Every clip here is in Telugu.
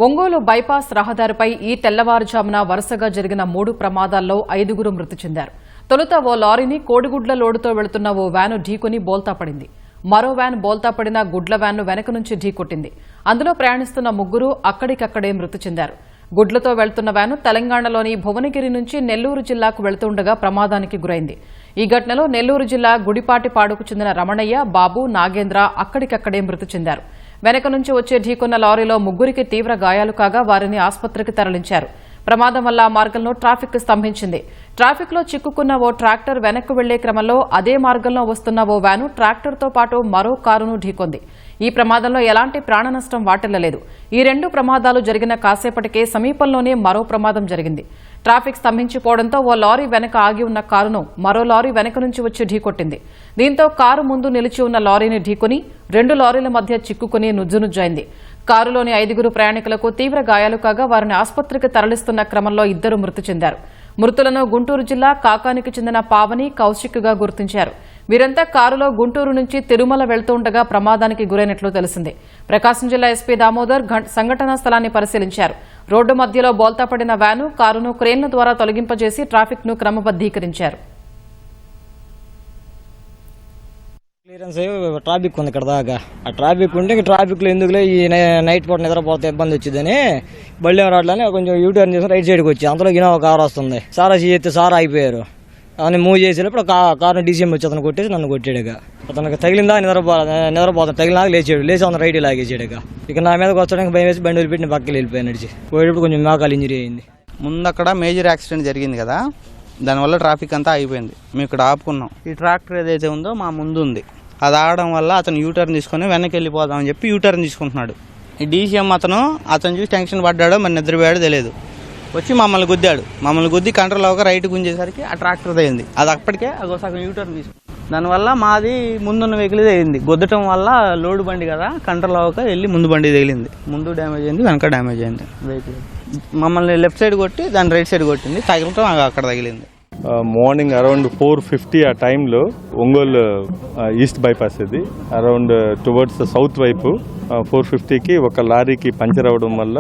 ఒంగోలు బైపాస్ రహదారిపై ఈ తెల్లవారుజామున వరుసగా జరిగిన 3 ప్రమాదాల్లో 5గురు మృతి చెందారు. తొలుత ఓ లారీని కోడిగుడ్ల లోడుతో వెళుతున్న ఓ వ్యాను ఢీకొని బోల్తా పడింది. మరో వ్యాన్ బోల్తా పడిన గుడ్ల వ్యాన్ను వెనక నుంచి ఢీకొట్టింది. అందులో ప్రయాణిస్తున్న 3 అక్కడికక్కడే మృతి చెందారు. గుడ్లతో వెళ్తున్న వ్యాను తెలంగాణలోని భువనగిరి నుంచి నెల్లూరు జిల్లాకు వెళుతుండగా ప్రమాదానికి గురైంది. ఈ ఘటనలో నెల్లూరు జిల్లా గుడిపాటిపాడుకు చెందిన రమణయ్య, బాబు, నాగేంద్ర అక్కడికక్కడే మృతి చెందారు. వెనక నుంచి వచ్చే ఢీకొన్న లారీలో 3కి తీవ్ర గాయాలు కాగా వారిని ఆసుపత్రికి తరలించారు. ప్రమాదం వల్ల ఆ మార్గంలో ట్రాఫిక్ స్తంభించింది. ట్రాఫిక్లో చిక్కుకున్న ఓ ట్రాక్టర్ వెనక్కు వెళ్లే క్రమంలో అదే మార్గంలో వస్తున్న ఓ వ్యాను ట్రాక్టర్తో పాటు మరో కారును ఢీకొంది. ఈ ప్రమాదంలో ఎలాంటి ప్రాణ నష్టం వాటిల్లలేదు. ఈ 2 ప్రమాదాలు జరిగిన కాసేపటికే సమీపంలోనే మరో ప్రమాదం జరిగింది. ట్రాఫిక్ స్తంభించిపోవడంతో ఓ లారీ వెనక ఆగి ఉన్న కారును మరో లారీ వెనక నుంచి వచ్చి ఢీకొట్టింది. దీంతో కారు ముందు నిలిచి ఉన్న లారీని ఢీకొని 2 లారీల మధ్య చిక్కుకుని నుజ్జునుజ్జైంది. కారులోని 5గురు ప్రయాణికులకు తీవ్ర గాయాలు కాగా వారిని ఆసుపత్రికి తరలిస్తున్న క్రమంలో 2 మృతి చెందారు. మృతులను గుంటూరు జిల్లా కాకానికి చెందిన పావని, కౌశిక్గా గుర్తించారు. వీరంతా కారులో గుంటూరు నుంచి తిరుమల వెళ్తుండగా ప్రమాదానికి గురైనట్లు తెలిసింది. ప్రకాశం జిల్లా ఎస్పీ దామోదర్ సంఘటనా స్థలాన్ని పరిశీలించారు. రోడ్డు మధ్యలో బోల్తా పడిన వ్యాను, కారును క్రేన్ల ద్వారా తొలగింపజేసి ట్రాఫిక్ ను క్రమబద్దీకరించారు. క్లియరెన్స్ ట్రాఫిక్ ఉంది ఇక్కడ దాకా. ఆ ట్రాఫిక్ ఉంటే ట్రాఫిక్లో ఎందుకులే ఈ నైట్ పూట నిద్రపోతే ఇబ్బంది వచ్చిందని బళ్ళే రావట్లని కొంచెం యూటర్న్ చేసి రైట్ సైడ్కి వచ్చి అంతలో ఇన్నోవా కారు వస్తుంది. సారా చేస్తే సారా అయిపోయారు అని మూవ్ చేసేటప్పుడు కారుని డీసీఎం వచ్చి అతను కొట్టేసి నన్ను కొట్టాడుగా. అతనికి తగిలిందా నిద్రపోతాను తగిలినాక లేచి అతను రైట్ లాగేసాడుగా. ఇక నా మీదకి వచ్చడానికి భయం వేసి బండి వదిలిపెట్టి పక్కకి వెళ్ళిపోయాను. నడిచి పోయేటప్పుడు కొంచెం మోకాలు ఇంజరీ అయింది. ముందు అక్కడ మేజర్ యాక్సిడెంట్ జరిగింది కదా, దానివల్ల ట్రాఫిక్ అంతా అయిపోయింది. మేము ఇక్కడ ఆపుకున్నాం. ఈ ట్రాక్టర్ ఏదైతే ఉందో మా ముందు ఉంది, అది ఆగడం వల్ల అతను యూటర్న్ తీసుకొని వెనక్కి వెళ్ళిపోదామని చెప్పి యూటర్న్ తీసుకుంటున్నాడు. ఈ డీసీఎం అతను చూసి టెన్షన్ పడ్డాడో మరి నిద్రపోయాడో తెలియదు, వచ్చి మమ్మల్ని గుద్దాడు. మమ్మల్ని గుద్ది కంట్రోల్ అవ్వక రైట్ గుంజేసరికి ఆ ట్రాక్టర్ అయింది. అది అప్పటికే సగం యూటర్న్ తీసుకుంది. దానివల్ల మాది ముందున్న వెహికల్ అయింది. గుద్దటం వల్ల లోడ్ బండి కదా, కంట్రోల్ అవ్వక వెళ్ళి ముందు బండి తగిలింది. ముందు డ్యామేజ్ అయింది, వెనక డ్యామేజ్ అయింది వెహికల్. మమ్మల్ని లెఫ్ట్ సైడ్ కొట్టి దాన్ని రైట్ సైడ్ కొట్టింది. తగిలటం అక్కడ తగిలింది. మార్నింగ్ అరౌండ్ 4:50 ఆ టైంలో ఒంగోలు ఈస్ట్ బైపాస్ ఇది అరౌండ్ టువర్డ్స్ సౌత్ వైపు 4:50కి ఒక లారీకి పంచర్ అవ్వడం వల్ల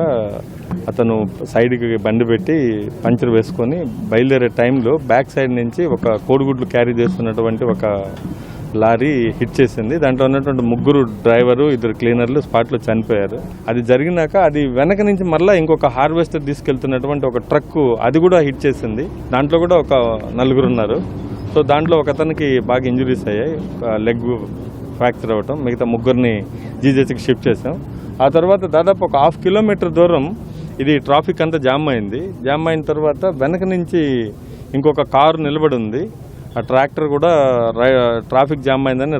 అతను సైడ్కి బండి పెట్టి పంచర్ వేసుకొని బయలుదేరే టైంలో బ్యాక్ సైడ్ నుంచి ఒక కోడిగుడ్లు క్యారీ చేస్తున్నటువంటి ఒక లారీ హిట్ చేసింది. దాంట్లో ఉన్నటువంటి 3 డ్రైవరు, 2 క్లీనర్లు స్పాట్లో చనిపోయారు. అది జరిగినాక అది వెనక నుంచి మళ్ళీ ఇంకొక హార్వెస్టర్ తీసుకెళ్తున్నటువంటి ఒక ట్రక్ అది కూడా హిట్ చేసింది. దాంట్లో కూడా ఒక 4 ఉన్నారు. సో దాంట్లో ఒక అతనికి బాగా ఇంజురీస్ అయ్యాయి, లెగ్ ఫ్రాక్చర్ అవ్వటం. మిగతా 3ని జీజీహెచ్కి షిఫ్ట్ చేసాం. ఆ తర్వాత దాదాపు ఒక 1/2 కిలోమీటర్ దూరం ఇది ట్రాఫిక్ అంతా జామ్ అయింది. జామ్ అయిన తర్వాత వెనక నుంచి ఇంకొక కారు నిలబడి ఉంది. ఆ ట్రాక్టర్ కూడా ట్రాఫిక్ జామ్ అయిందని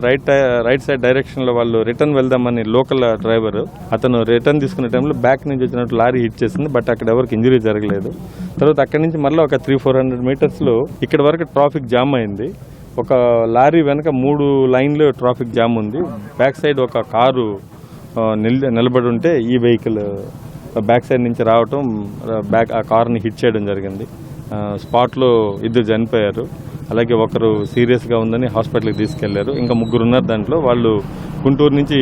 రైట్ సైడ్ డైరెక్షన్లో వాళ్ళు రిటర్న్ వెళ్దామని లోకల్ డ్రైవర్ అతను రిటర్న్ తీసుకునే టైంలో బ్యాక్ నుంచి వచ్చినట్టు లారీ హిట్ చేసింది. బట్ అక్కడ ఎవరికి ఇంజరీ జరగలేదు. తర్వాత అక్కడి నుంచి మళ్ళీ ఒక 300-400 మీటర్స్లో ఇక్కడ వరకు ట్రాఫిక్ జామ్ అయింది. ఒక లారీ వెనక 3 లైన్లు ట్రాఫిక్ జామ్ ఉంది. బ్యాక్ సైడ్ ఒక కారు నిలబడి ఉంటే ఈ వెహికల్ బ్యాక్ సైడ్ నుంచి రావటం ఆ కారుని హిట్ చేయడం జరిగింది. స్పాట్లో 2 చనిపోయారు. అలాగే ఒకరు సీరియస్గా ఉందని హాస్పిటల్కి తీసుకెళ్లారు. ఇంకా 3 ఉన్నారు. దాంట్లో వాళ్ళు గుంటూరు నుంచి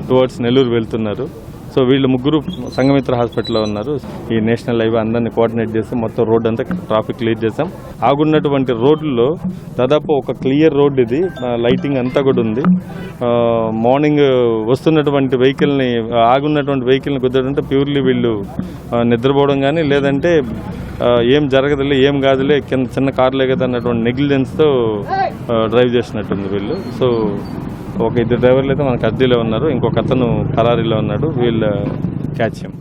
టువర్డ్స్ నెల్లూరు వెళ్తున్నారు. సో వీళ్ళు 3 సంఘమిత్ర హాస్పిటల్లో ఉన్నారు. ఈ నేషనల్ హైవే అందరినీ కోఆర్డినేట్ చేసి మొత్తం రోడ్ అంతా ట్రాఫిక్ క్లియర్ చేసాం. ఆగున్నటువంటి రోడ్లలో దాదాపు ఒక క్లియర్ రోడ్ ఇది, లైటింగ్ అంతా కూడా ఉంది. మార్నింగ్ వస్తున్నటువంటి వెహికల్ని ఆగున్నటువంటి వెహికల్ని కుదరడంటే ప్యూర్లీ వీళ్ళు నిద్రపోవడం కానీ లేదంటే ఏం జరగదులే ఏం కాదులే చిన్న కార్లే కదా అన్నటువంటి నెగ్లిజెన్స్తో డ్రైవ్ చేసినట్టుంది వీళ్ళు. సో ఒక 2 డ్రైవర్లు అయితే మన కస్టడీలో ఉన్నారు. ఇంకొక అతను పరారీలో ఉన్నాడు. వీళ్ళు క్యాచ్ చేయం.